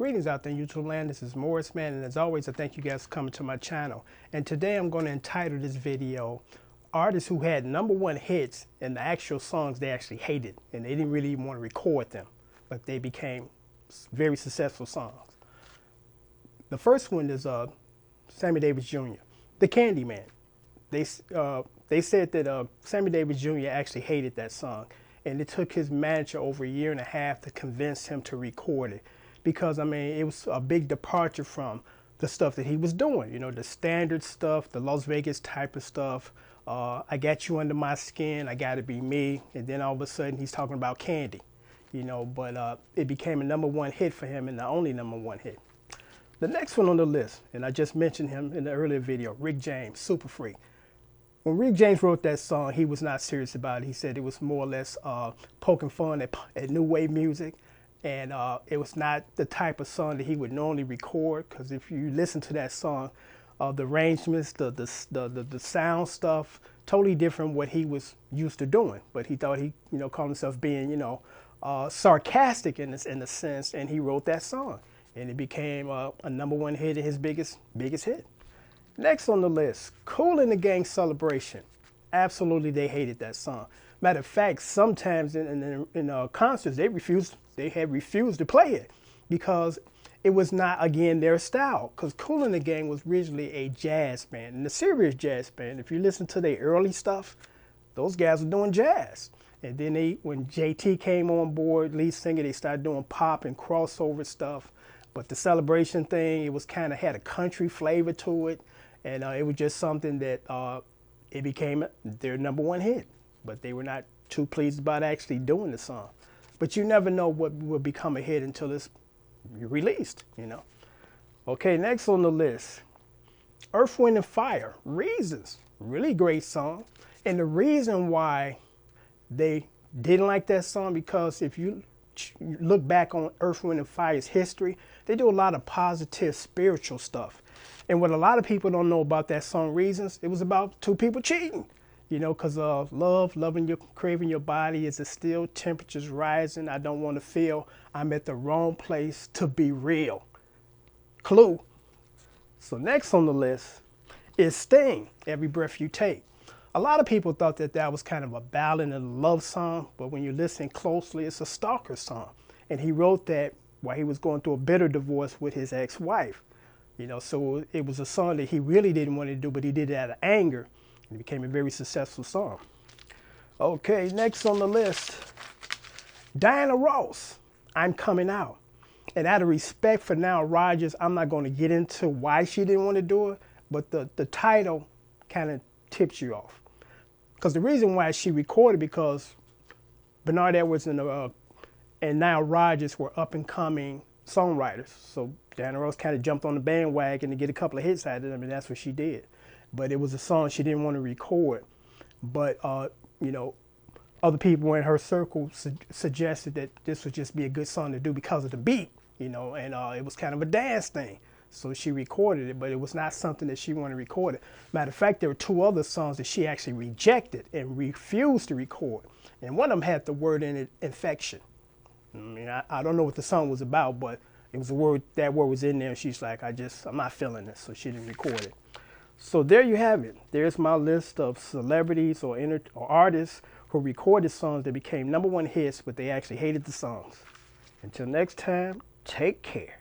Greetings out there in YouTube land. This is Morris, man, and as always, I thank you guys for coming to my channel. And today I'm going to entitle this video, Artists Who Had #1 Hits and the actual songs they actually hated, and they didn't really even want to record them, but they became very successful songs. The first one is Sammy Davis Jr., The Candyman. They said that Sammy Davis Jr. actually hated that song, and it took his manager over a year and a half to convince him to record it. Because, I mean, it was a big departure from the stuff that he was doing. You know, the standard stuff, the Las Vegas type of stuff. I got you under my skin, I gotta be me. And then all of a sudden he's talking about candy, you know, but it became a #1 hit for him and the only #1 hit. The next one on the list, and I just mentioned him in the earlier video, Rick James, Super Freak. When Rick James wrote that song, he was not serious about it. He said it was more or less poking fun at new wave music. And it was not the type of song that he would normally record, because if you listen to that song, the arrangements, the sound stuff, totally different what he was used to doing. But he thought he, called himself being, sarcastic in a sense, and he wrote that song, and it became a #1 hit and his biggest hit. Next on the list, Kool and the Gang, Celebration. Absolutely, they hated that song. Matter of fact, sometimes in concerts, they had refused to play it because it was not, again, their style. Because Kool and the Gang was originally a jazz band, and a serious jazz band. If you listen to their early stuff, those guys were doing jazz. And then when JT came on board, lead singer, they started doing pop and crossover stuff. But the Celebration thing, it was kind of had a country flavor to it, and it was just something that it became their #1 hit. But they were not too pleased about actually doing the song. But you never know what will become a hit until it's released, Okay, next on the list, Earth, Wind & Fire, Reasons. Really great song. And the reason why they didn't like that song, because if you look back on Earth, Wind & Fire's history, they do a lot of positive spiritual stuff. And what a lot of people don't know about that song, Reasons, it was about two people cheating. Because loving your, craving your body, is it still temperatures rising? I don't want to feel I'm at the wrong place to be real. Clue. So next on the list is Sting, Every Breath You Take. A lot of people thought that was kind of a ballad and a love song, but when you listen closely, it's a stalker song. And he wrote that while he was going through a bitter divorce with his ex-wife. So it was a song that he really didn't want to do, but he did it out of anger. It became a very successful song. Okay, next on the list, Diana Ross, I'm Coming Out. And out of respect for Nile Rodgers, I'm not going to get into why she didn't want to do it, but the title kind of tips you off. Because the reason why she recorded, because Bernard Edwards and Nile Rodgers were up-and-coming songwriters. So Diana Ross kind of jumped on the bandwagon to get a couple of hits out of them, and that's what she did. But it was a song she didn't want to record. But, other people in her circle suggested that this would just be a good song to do because of the beat, and it was kind of a dance thing. So she recorded it, but it was not something that she wanted to record. Matter of fact, there were 2 other songs that she actually rejected and refused to record. And one of them had the word in it, infection. I don't know what the song was about, but it was that word was in there, and she's like, I'm not feeling this, so she didn't record it. So there you have it. There's my list of celebrities or artists who recorded songs that became #1 hits, but they actually hated the songs. Until next time, take care.